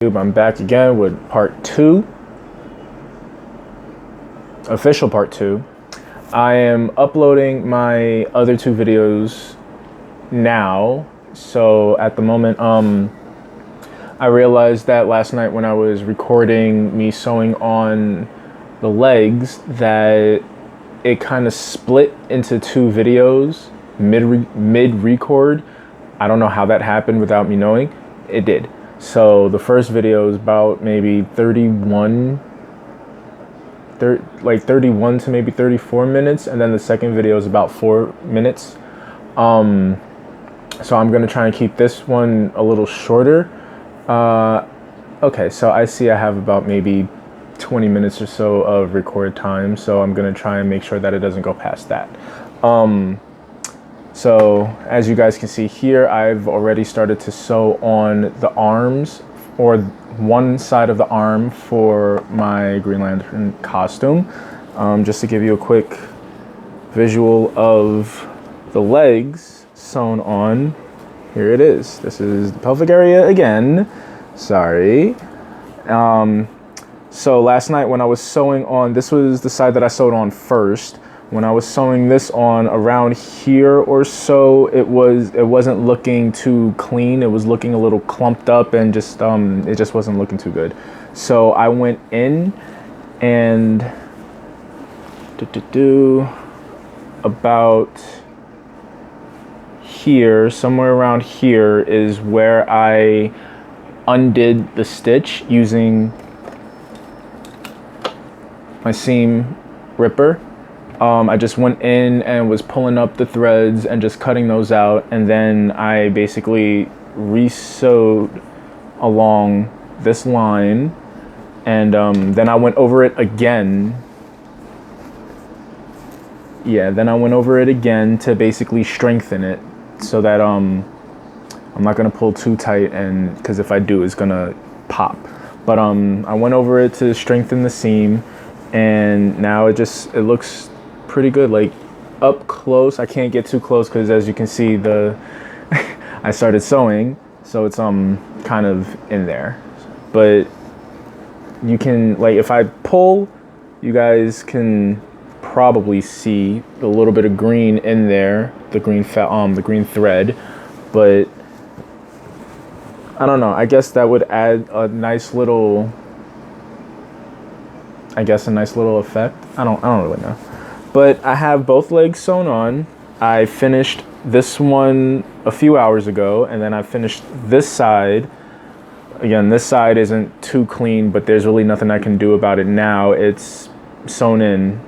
I'm back again with part 2, official part 2. I am uploading my other 2 videos now. So at the moment, I realized that last night when I was recording me sewing on the legs that it kind of split into 2 videos mid record. I don't know how that happened without me knowing. It did. So the first video is about maybe 31 to maybe 34 minutes, and then the second video is about 4 minutes. So I'm gonna try and keep this one a little shorter. Okay, so I see I have about maybe 20 minutes or so of record time, so I'm gonna try and make sure that it doesn't go past that. So as you guys can see here, I've already started to sew on the arms, or one side of the arm for my Green Lantern costume. Just to give you a quick visual of the legs sewn on, here it is. This is the pelvic area again, sorry. So last night when I was sewing on, this was the side that I sewed on first. When I was sewing this on around here or so, it wasn't looking too clean. It was looking a little clumped up and just it just wasn't looking too good. So I went in and about here, somewhere around here is where I undid the stitch using my seam ripper. I just went in and was pulling up the threads and just cutting those out, and then I basically re-sewed along this line, and then I went over it again. Yeah, then I went over it again to basically strengthen it so that I'm not gonna pull too tight, and because if I do, it's gonna pop. But I went over it to strengthen the seam, and now it looks pretty good. Like up close, I can't get too close because as you can see, I started sewing, so it's kind of in there. But you can, like, if I pull, you guys can probably see a little bit of green in there, the green thread. But I don't know, I guess that would add a nice little effect. I don't really know. But I have both legs sewn on. I finished this one a few hours ago, and then I finished this side. Again, this side isn't too clean, but there's really nothing I can do about it now. It's sewn in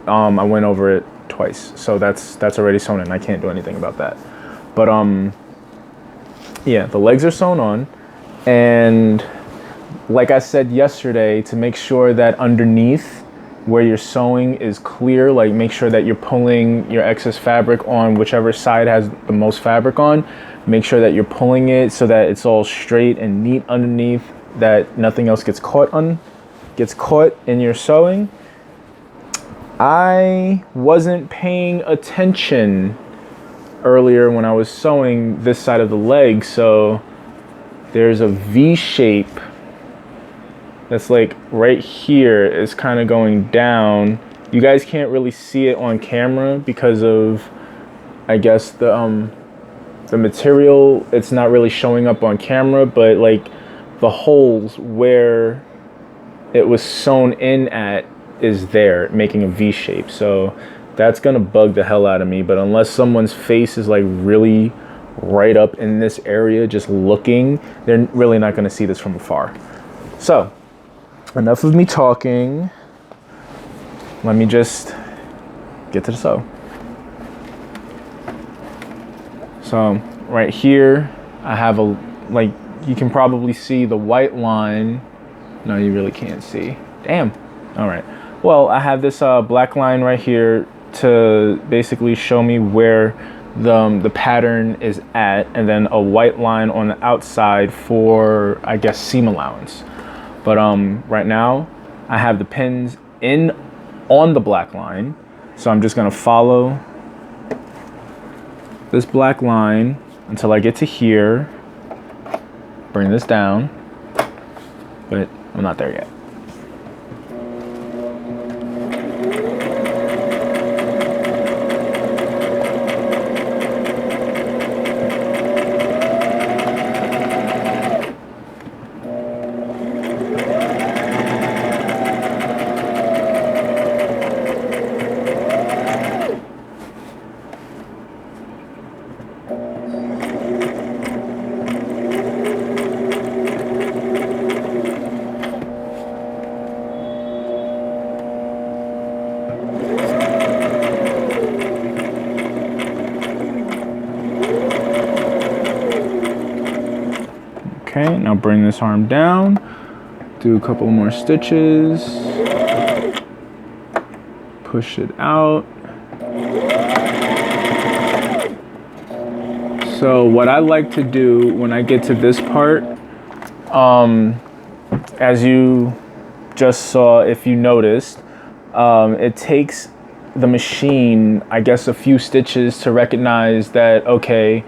I went over it twice, so that's already sewn in. I can't do anything about that. But yeah, the legs are sewn on, and like I said yesterday, to make sure that underneath where you're sewing is clear, like make sure that you're pulling your excess fabric on whichever side has the most fabric on. Make sure that you're pulling it so that it's all straight and neat underneath, that nothing else gets caught in your sewing. I wasn't paying attention earlier when I was sewing this side of the leg, so there's a V shape that's like right here is kind of going down. You guys can't really see it on camera because of, I guess, the material. It's not really showing up on camera, but like the holes where it was sewn in at is there, making a V shape. So that's gonna bug the hell out of me. But unless someone's face is like really right up in this area just looking, they're really not gonna see this from afar. So enough of me talking. Let me just get to the sew. So right here, I have like, you can probably see the white line. No, you really can't see. Damn. All right. Well, I have this black line right here to basically show me where the pattern is at, and then a white line on the outside for, I guess, seam allowance. But right now I have the pins on the black line, so I'm just gonna follow this black line until I get to here, bring this down, but I'm not there yet. Okay, now bring this arm down, do a couple more stitches, push it out. So what I like to do when I get to this part, as you just saw, if you noticed, it takes the machine, I guess, a few stitches to recognize that, okay,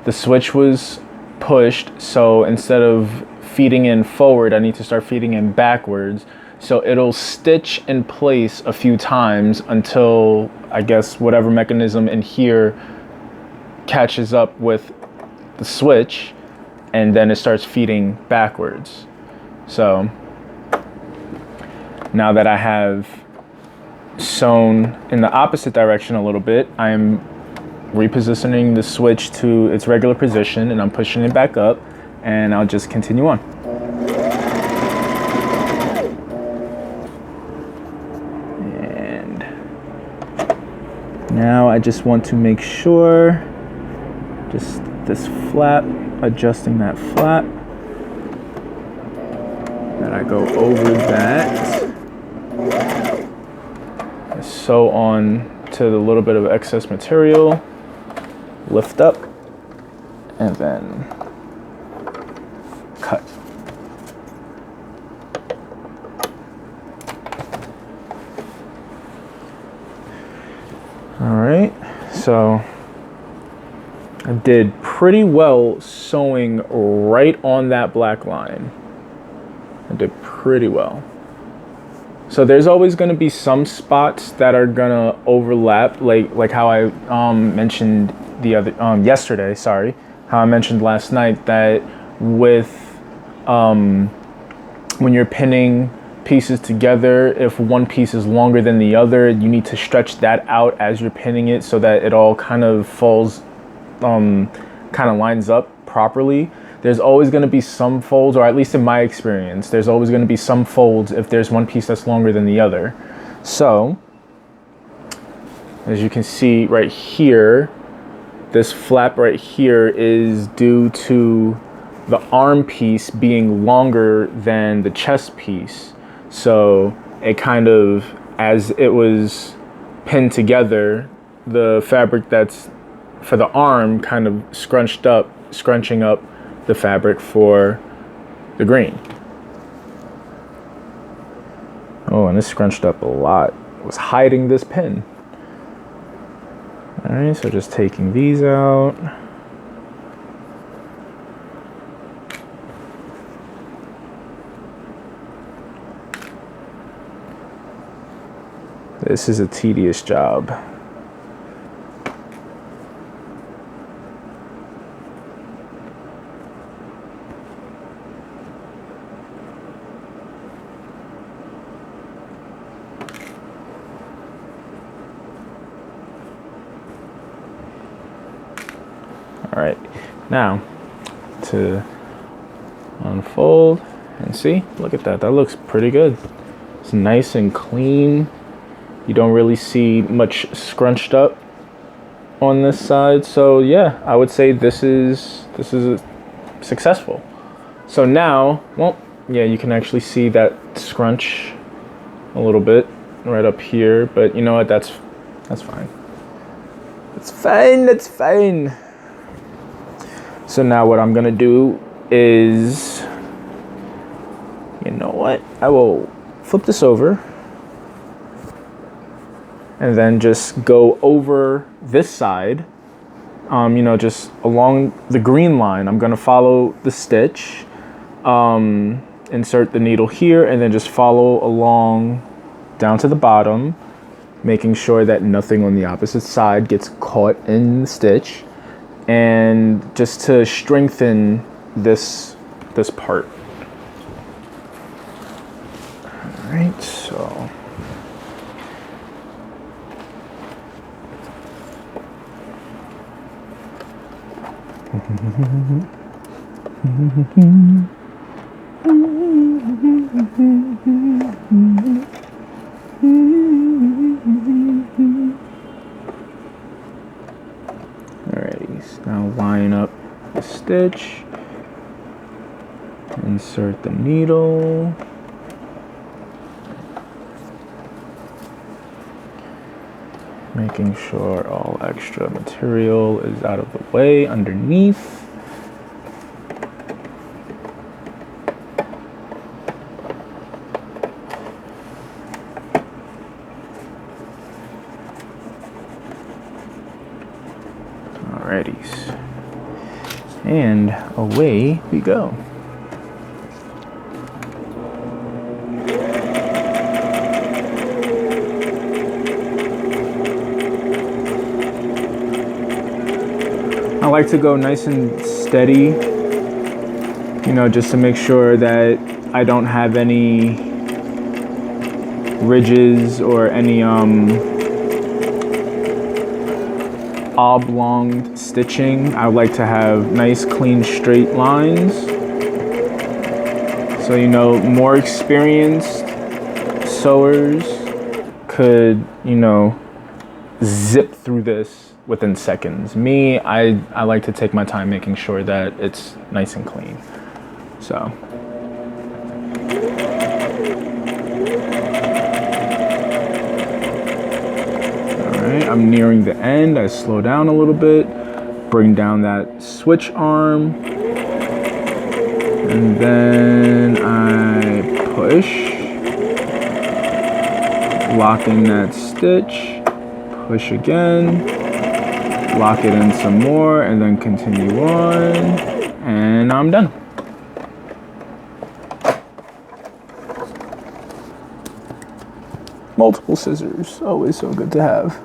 the switch was pushed, so instead of feeding in forward, I need to start feeding in backwards. So it'll stitch in place a few times until, I guess, whatever mechanism in here catches up with the switch, and then it starts feeding backwards. So now that I have sewn in the opposite direction a little bit, I'm repositioning the switch to its regular position, and I'm pushing it back up, and I'll just continue on. And now I just want to make sure, just this flap, adjusting that flap, that I go over that, sew on to the little bit of excess material, lift up, and then cut. All right, so I did pretty well sewing right on that black line. I did pretty well. So there's always going to be some spots that are going to overlap, like how I mentioned yesterday, how I mentioned last night, that with when you're pinning pieces together, if one piece is longer than the other, you need to stretch that out as you're pinning it so that it all kind of falls, kind of lines up properly. There's always going to be some folds, or at least in my experience, there's always going to be some folds if there's one piece that's longer than the other. So, as you can see right here, this flap right here is due to the arm piece being longer than the chest piece. So it kind of, as it was pinned together, the fabric that's for the arm kind of scrunching up the fabric for the green. Oh, and this scrunched up a lot. It was hiding this pin. All right, so just taking these out. This is a tedious job. All right, now to unfold and see, look at that, that looks pretty good. It's nice and clean. You don't really see much scrunched up on this side. So yeah, I would say this is successful. So now, well, yeah, you can actually see that scrunch a little bit right up here, but you know what, that's fine. That's fine. So now what I'm gonna do is, you know what, I will flip this over and then just go over this side, you know, just along the green line. I'm gonna follow the stitch, insert the needle here, and then just follow along down to the bottom, making sure that nothing on the opposite side gets caught in the stitch, and just to strengthen this part. All right, so alrighty, now line up the stitch, insert the needle, making sure all extra material is out of the way underneath. Alrighties, and away we go. I like to go nice and steady, you know, just to make sure that I don't have any ridges or any oblong stitching. I like to have nice, clean, straight lines. So, you know, more experienced sewers could, you know, zip through this within seconds. Me, I like to take my time making sure that it's nice and clean. So. Alright, I'm nearing the end. I slow down a little bit, bring down that switch arm, and then I push, locking that stitch, push again, lock it in some more, and then continue on, and I'm done. Multiple scissors, always so good to have.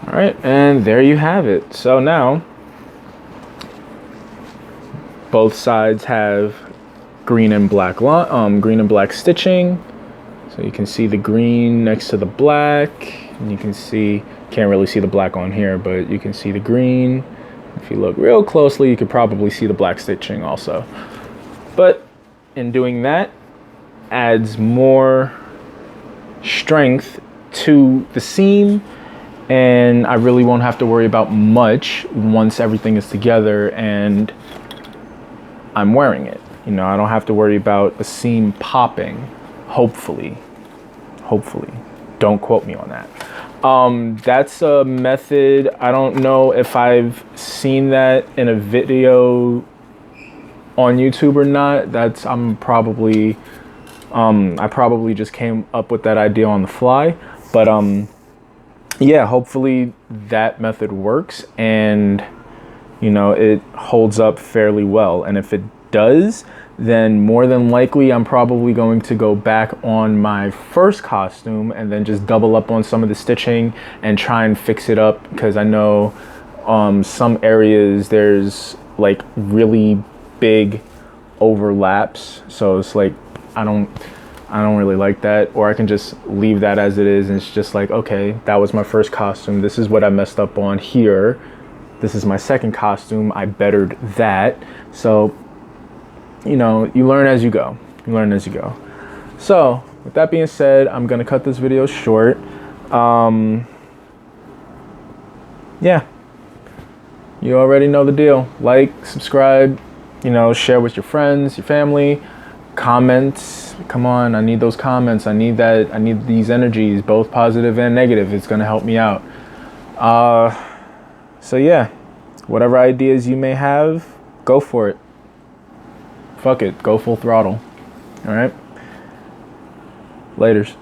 All right, and there you have it. So now, both sides have green and black stitching. So you can see the green next to the black, and you can see, can't really see the black on here, but you can see the green. If you look real closely, you could probably see the black stitching also. But in doing that, adds more strength to the seam, and I really won't have to worry about much once everything is together and I'm wearing it. You know, I don't have to worry about a seam popping, hopefully. Don't quote me on that. That's a method. I don't know if I've seen that in a video on YouTube or not. I probably just came up with that idea on the fly, but yeah, hopefully that method works and, you know, it holds up fairly well. And if it does, then more than likely I'm probably going to go back on my first costume and then just double up on some of the stitching and try and fix it up, because I know some areas there's like really big overlaps, so it's like I don't really like that. Or I can just leave that as it is, and it's just like, okay, that was my first costume, this is what I messed up on here, this is my second costume, I bettered that. So, you know, you learn as you go. So with that being said, I'm gonna cut this video short. Yeah, you already know the deal. Like, subscribe, you know, share with your friends, your family. Comments, come on, I need those comments. I need these energies, both positive and negative. It's gonna help me out. So yeah, whatever ideas you may have, go for it. Fuck it, go full throttle. All right, laters.